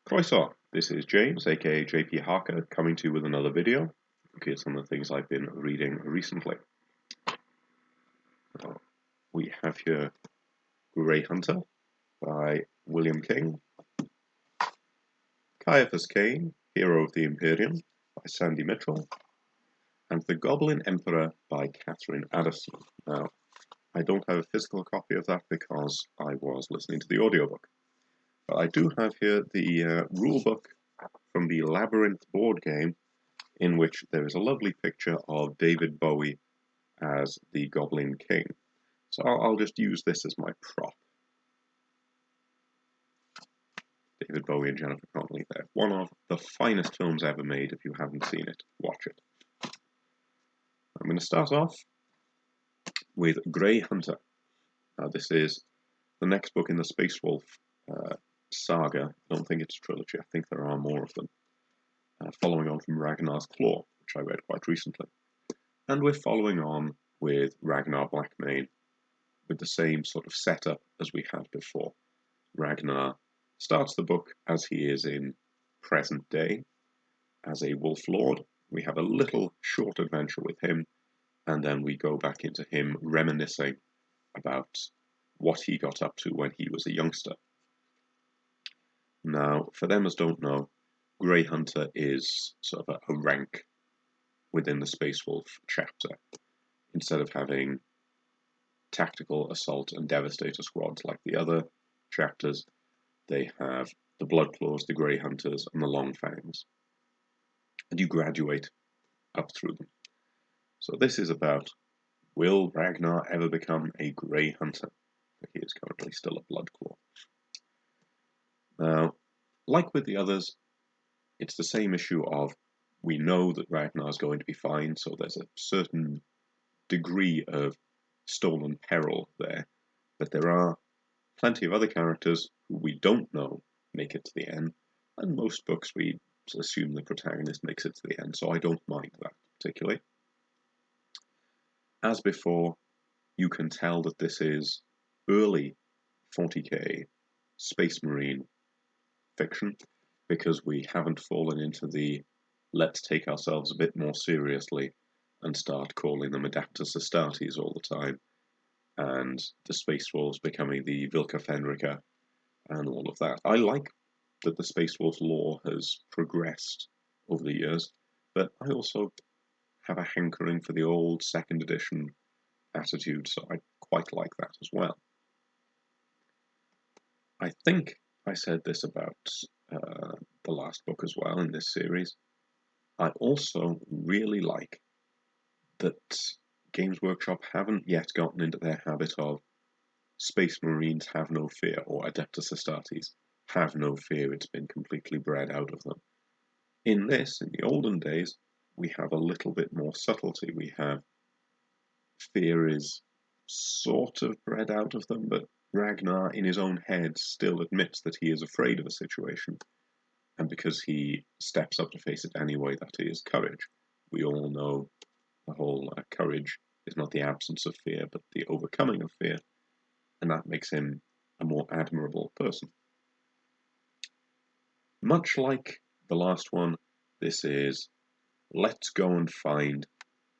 Croeso, this is James, aka JP Harker, coming to you with another video. Okay, some of the things I've been reading recently. We have here Grey Hunter by William King, Ciaphas Cain, Hero of the Imperium by Sandy Mitchell, and The Goblin Emperor by Catherine Addison. Now, I don't have a physical copy of that because I was listening to the audiobook. But I do have here the rulebook from the Labyrinth board game, in which there is a lovely picture of David Bowie as the Goblin King. So I'll just use this as my prop. David Bowie and Jennifer Connelly there. One of the finest films ever made. If you haven't seen it, watch it. I'm going to start off with Grey Hunter. Now this is the next book in the Space Wolf saga. I don't think it's a trilogy. I think there are more of them. Following on from Ragnar's Claw, which I read quite recently. And we're following on with Ragnar Blackmane with the same sort of setup as we had before. Ragnar starts the book as he is in present day, as a wolf lord. We have a little short adventure with him, and then we go back into him reminiscing about what he got up to when he was a youngster. Now, for them as don't know, Grey Hunter is sort of a rank within the Space Wolf chapter. Instead of having tactical assault and devastator squads like the other chapters, they have the Bloodclaws, the Grey Hunters, and the Longfangs. And you graduate up through them. So this is about, will Ragnar ever become a Grey Hunter? He is currently still a Bloodclaw. Now, like with the others, it's the same issue of, we know that Ragnar's going to be fine, so there's a certain degree of stolen peril there, but there are plenty of other characters who we don't know make it to the end, and most books we assume the protagonist makes it to the end, so I don't mind that particularly. As before, you can tell that this is early 40k Space Marine fiction, because we haven't fallen into the let's take ourselves a bit more seriously and start calling them Adeptus Astartes all the time, and the Space Wolves becoming the Vilka Fenrica and all of that. I like that the Space Wolves lore has progressed over the years, but I also have a hankering for the old second edition attitude, so I quite like that as well. I think I said this about the last book as well in this series. I also really like that Games Workshop haven't yet gotten into their habit of Space Marines have no fear, or Adeptus Astartes have no fear. It's been completely bred out of them. In this, in the olden days, we have a little bit more subtlety. We have fear is sort of bred out of them, but Ragnar in his own head still admits that he is afraid of a situation, and because he steps up to face it anyway, that is courage. We all know the whole courage is not the absence of fear, but the overcoming of fear, and that makes him a more admirable person. Much like the last one, this is let's go and find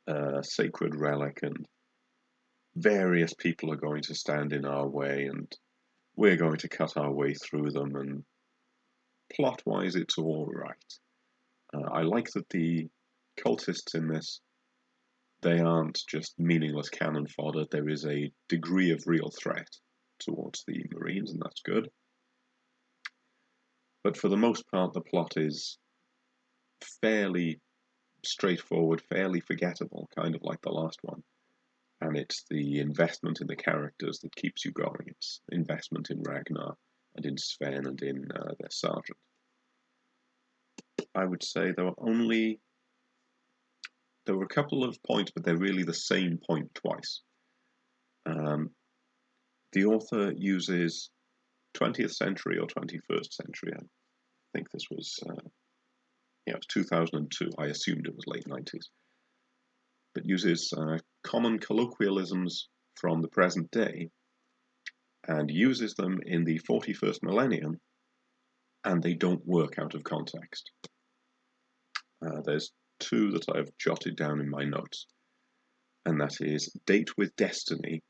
a sacred relic, and various people are going to stand in our way, and we're going to cut our way through them, and plot-wise it's all right. I like that the cultists in this, they aren't just meaningless cannon fodder. There is a degree of real threat towards the Marines, and that's good. But for the most part, the plot is fairly straightforward, fairly forgettable, kind of like the last one. And it's the investment in the characters that keeps you going. It's investment in Ragnar and in Sven and in their sergeant. I would say there were a couple of points, but they're really the same point twice. The author uses 20th century or 21st century. I think this was, it was 2002. I assumed it was late 90s. But uses common colloquialisms from the present day and uses them in the 41st millennium and they don't work out of context. There's two that I've jotted down in my notes, and that is Date with Destiny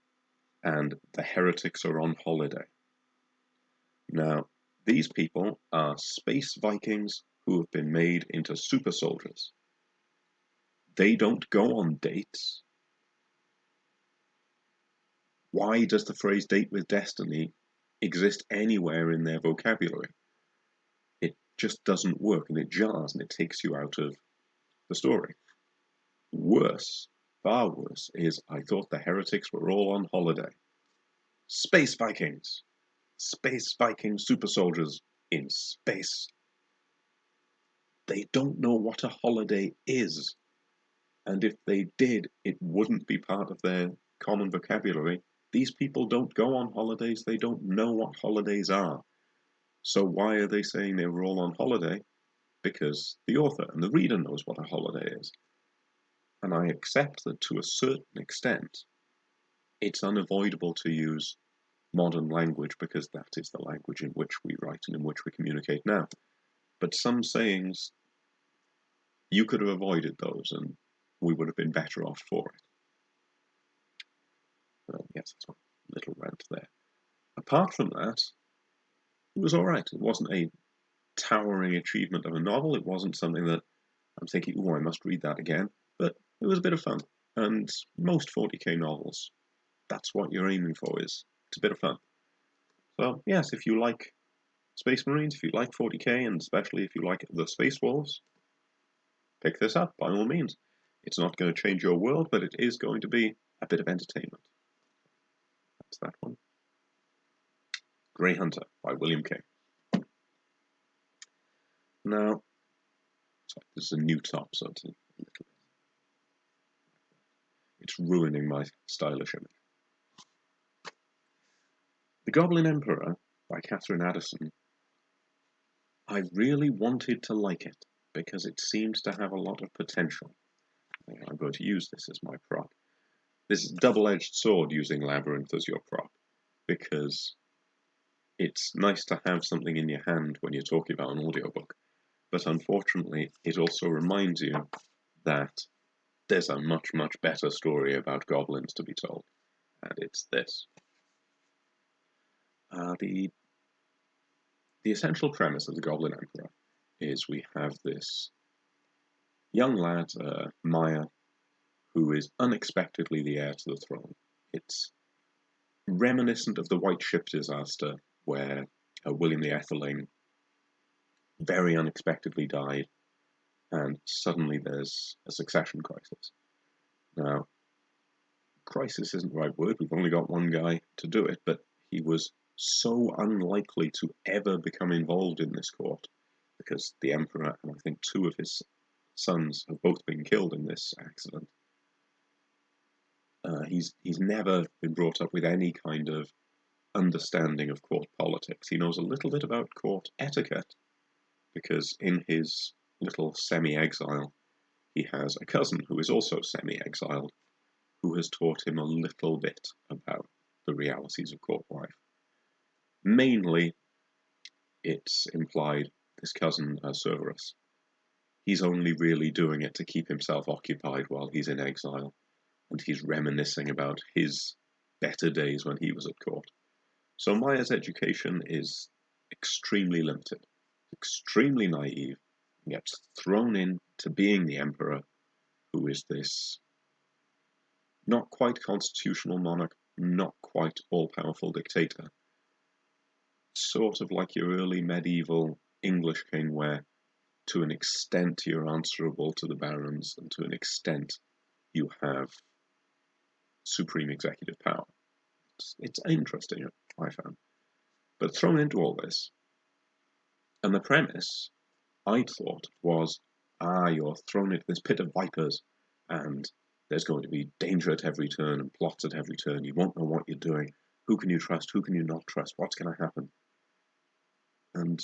and The Heretics Are on Holiday. Now, these people are space Vikings who have been made into super soldiers. They don't go on dates. Why does the phrase Date with Destiny exist anywhere in their vocabulary? It just doesn't work, and it jars, and it takes you out of the story. Worse, far worse, is I thought the heretics were all on holiday. Space Vikings! Space Viking super soldiers in space. They don't know what a holiday is. And if they did, it wouldn't be part of their common vocabulary. These people don't go on holidays. They don't know what holidays are. So why are they saying they were all on holiday? Because the author and the reader knows what a holiday is. And I accept that to a certain extent, it's unavoidable to use modern language because that is the language in which we write and in which we communicate now. But some sayings, you could have avoided those and we would have been better off for it. Yes, that's a little rant there. Apart from that, it was all right. It wasn't a towering achievement of a novel. It wasn't something that I'm thinking, oh, I must read that again. But it was a bit of fun. And most 40k novels, that's what you're aiming for, is it's a bit of fun. So, yes, if you like Space Marines, if you like 40k, and especially if you like the Space Wolves, pick this up, by all means. It's not going to change your world, but it is going to be a bit of entertainment. That's that one. Grey Hunter by William King. Now, sorry, this is a new top, so it's a little bit. It's ruining my stylish image. The Goblin Emperor by Catherine Addison. I really wanted to like it because it seems to have a lot of potential. I'm going to use this as my prop. This is a double-edged sword using Labyrinth as your prop, because it's nice to have something in your hand when you're talking about an audiobook, but unfortunately it also reminds you that there's a much, much better story about goblins to be told, and it's this. The essential premise of the Goblin Emperor is we have this young lad, Maya, who is unexpectedly the heir to the throne. It's reminiscent of the White Ship disaster, where William the Etheling very unexpectedly died, and suddenly there's a succession crisis. Now, crisis isn't the right word, we've only got one guy to do it, but he was so unlikely to ever become involved in this court, because the Emperor and I think two of his sons have both been killed in this accident. He's never been brought up with any kind of understanding of court politics. He knows a little bit about court etiquette, because in his little semi-exile, he has a cousin who is also semi-exiled, who has taught him a little bit about the realities of court life. Mainly, it's implied this cousin, Cerberus, he's only really doing it to keep himself occupied while he's in exile, and he's reminiscing about his better days when he was at court. So Maya's education is extremely limited, extremely naive, and gets thrown into being the emperor, who is this not quite constitutional monarch, not quite all-powerful dictator. Sort of like your early medieval English king, where to an extent you're answerable to the barons, and to an extent you have supreme executive power. It's interesting, I found. But thrown into all this, and the premise, I thought, was, you're thrown into this pit of vipers, and there's going to be danger at every turn, and plots at every turn, you won't know what you're doing, who can you trust, who can you not trust, what's going to happen? And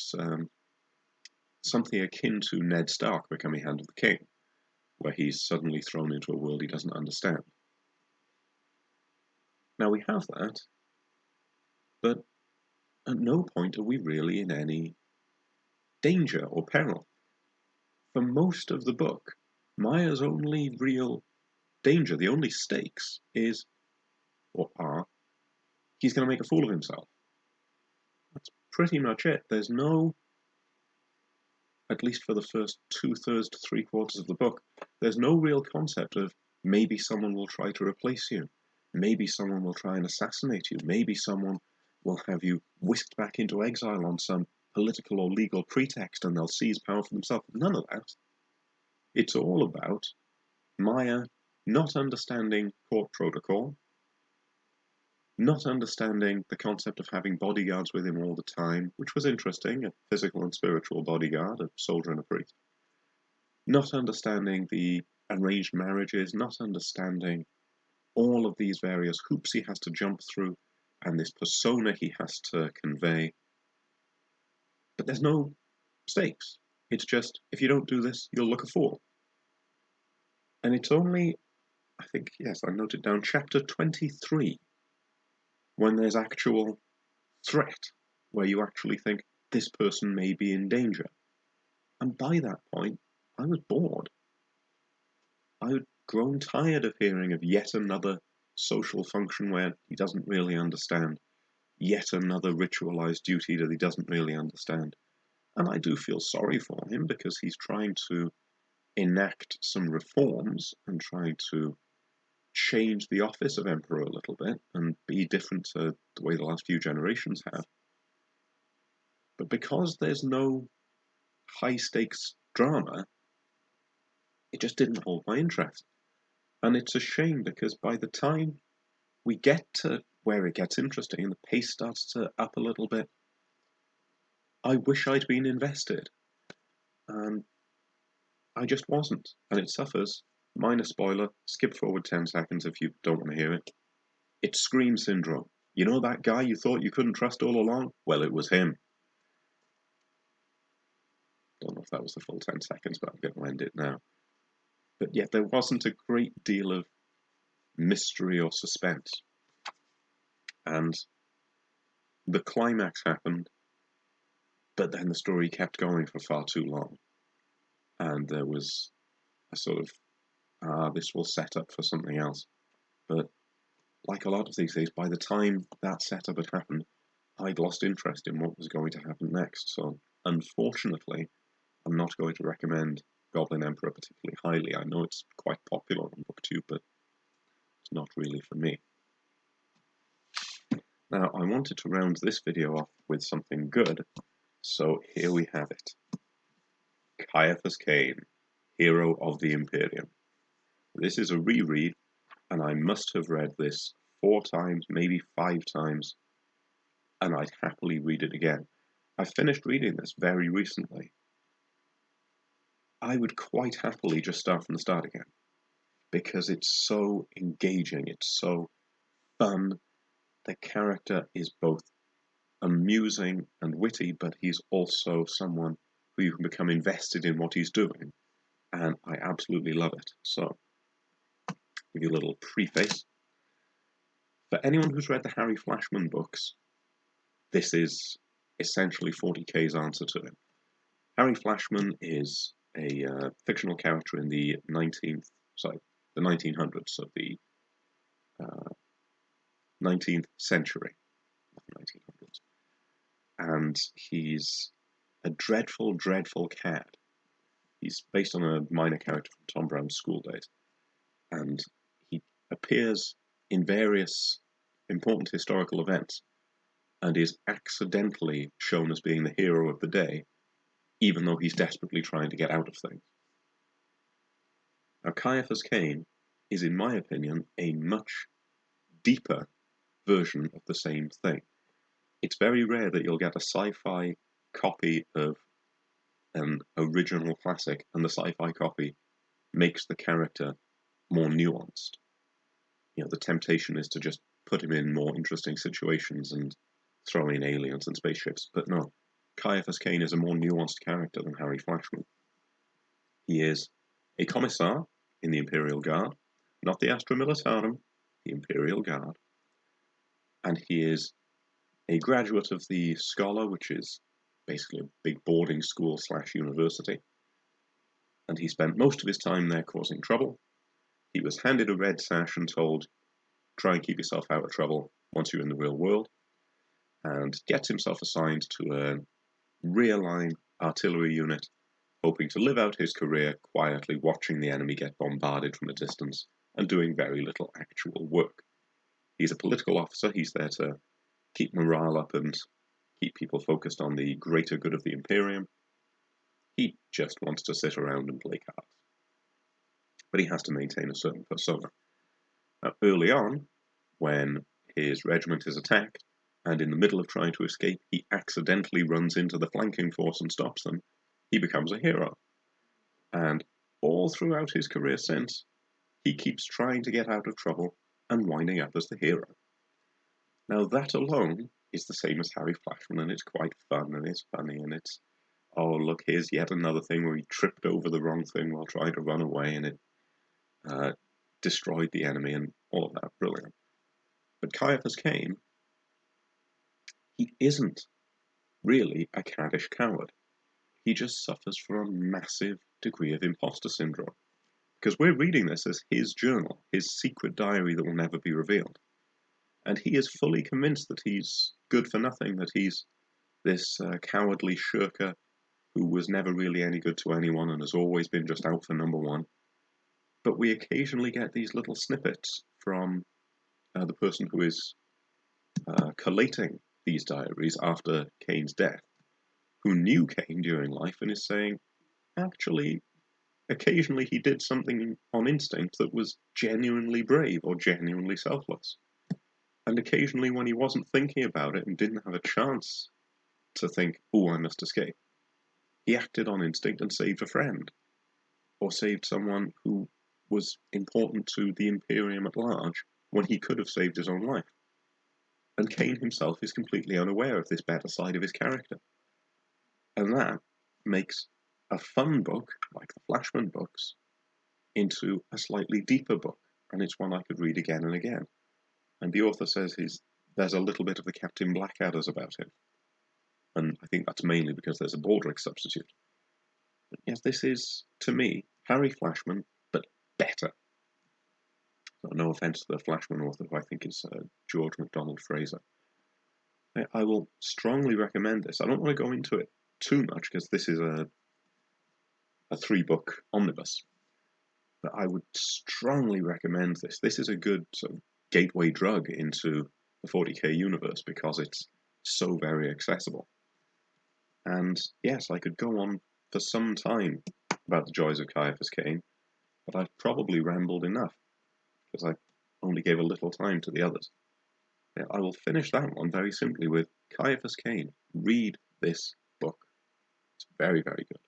something akin to Ned Stark becoming Hand of the King, where he's suddenly thrown into a world he doesn't understand. Now we have that, but at no point are we really in any danger or peril. For most of the book, Maya's only real danger, the only stakes is, or are, he's going to make a fool of himself. That's pretty much it. There's no, at least for the first 2/3 to 3/4 of the book, there's no real concept of maybe someone will try to replace you. Maybe someone will try and assassinate you. Maybe someone will have you whisked back into exile on some political or legal pretext and they'll seize power for themselves. None of that. It's all about Maya not understanding court protocol, not understanding the concept of having bodyguards with him all the time, which was interesting, a physical and spiritual bodyguard, a soldier and a priest. Not understanding the arranged marriages, not understanding all of these various hoops he has to jump through, and this persona he has to convey. But there's no stakes. It's just, if you don't do this, you'll look a fool. And it's only, I think, yes, I noted down, chapter 23, when there's actual threat, where you actually think, this person may be in danger. And by that point, I was bored. I had grown tired of hearing of yet another social function where he doesn't really understand, yet another ritualized duty that he doesn't really understand. And I do feel sorry for him because he's trying to enact some reforms and trying to change the office of Emperor a little bit and be different to the way the last few generations have. But because there's no high-stakes drama, it just didn't hold my interest. And it's a shame because by the time we get to where it gets interesting and the pace starts to up a little bit, I wish I'd been invested. And I just wasn't. And it suffers. Minor spoiler, skip forward 10 seconds if you don't want to hear it. It's Scream Syndrome. You know that guy you thought you couldn't trust all along? Well, it was him. Don't know if that was the full 10 seconds, but I'm going to end it now. But yet there wasn't a great deal of mystery or suspense. And the climax happened, but then the story kept going for far too long. And there was a sort of, this will set up for something else. But like a lot of these things, by the time that setup had happened, I'd lost interest in what was going to happen next. So unfortunately, I'm not going to recommend Goblin Emperor particularly highly. I know it's quite popular on BookTube, but it's not really for me. Now, I wanted to round this video off with something good, so here we have it. Ciaphas Cain, Hero of the Imperium. This is a reread, and I must have read this 4 times, maybe 5 times, and I'd happily read it again. I finished reading this very recently. I would quite happily just start from the start again, because it's so engaging, it's so fun. The character is both amusing and witty, but he's also someone who you can become invested in what he's doing, and I absolutely love it. So, give you a little preface. For anyone who's read the Harry Flashman books, this is essentially 40K's answer to him. Harry Flashman is a fictional character in the 1900s, so the 19th century, 1900s. And he's a dreadful, dreadful cad. He's based on a minor character from Tom Brown's School Days. And he appears in various important historical events and is accidentally shown as being the hero of the day, even though he's desperately trying to get out of things. Now, Ciaphas Cain is, in my opinion, a much deeper version of the same thing. It's very rare that you'll get a sci-fi copy of an original classic, and the sci-fi copy makes the character more nuanced. You know, the temptation is to just put him in more interesting situations and throw in aliens and spaceships, but no. Ciaphas Cain is a more nuanced character than Harry Flashman. He is a commissar in the Imperial Guard, not the Astra Militarum, the Imperial Guard, and he is a graduate of the Scholar, which is basically a big boarding school / university, and he spent most of his time there causing trouble. He was handed a red sash and told, try and keep yourself out of trouble once you're in the real world, and gets himself assigned to a rear-line artillery unit, hoping to live out his career quietly watching the enemy get bombarded from a distance and doing very little actual work. He's a political officer. He's there to keep morale up and keep people focused on the greater good of the Imperium. He just wants to sit around and play cards. But he has to maintain a certain persona. Early on, when his regiment is attacked, and in the middle of trying to escape, he accidentally runs into the flanking force and stops them, he becomes a hero. And all throughout his career since, he keeps trying to get out of trouble and winding up as the hero. Now that alone is the same as Harry Flashman, and it's quite fun and it's funny, and it's, oh look, here's yet another thing where he tripped over the wrong thing while trying to run away and it destroyed the enemy and all of that. Brilliant. But Ciaphas Cain, he isn't really a caddish coward. He just suffers from a massive degree of imposter syndrome. Because we're reading this as his journal, his secret diary that will never be revealed. And he is fully convinced that he's good for nothing, that he's this cowardly shirker who was never really any good to anyone and has always been just out for number one. But we occasionally get these little snippets from the person who is collating these diaries after Cain's death, who knew Cain during life and is saying, actually, occasionally he did something on instinct that was genuinely brave or genuinely selfless. And occasionally when he wasn't thinking about it and didn't have a chance to think, oh, I must escape, he acted on instinct and saved a friend, or saved someone who was important to the Imperium at large when he could have saved his own life. And Cain himself is completely unaware of this better side of his character. And that makes a fun book, like the Flashman books, into a slightly deeper book, and it's one I could read again and again. And the author says there's a little bit of the Captain Blackadders about him. And I think that's mainly because there's a Baldric substitute. But yes, this is, to me, Harry Flashman, but better. So no offence to the Flashman author, who I think is George MacDonald Fraser. I will strongly recommend this. I don't want to go into it too much, because this is a 3-book omnibus. But I would strongly recommend this. This is a good sort of gateway drug into the 40k universe, because it's so very accessible. And yes, I could go on for some time about the joys of Ciaphas Cain, but I've probably rambled enough, because I only gave a little time to the others. Now, I will finish that one very simply with Ciaphas Cain. Read this book. It's very, very good.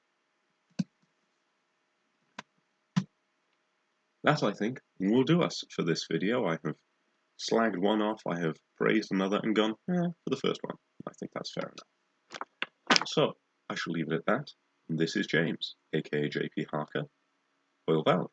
That, I think, will do us for this video. I have slagged one off, I have praised another, and gone, for the first one. I think that's fair enough. So, I shall leave it at that. This is James, aka JP Harker, Oil Valley.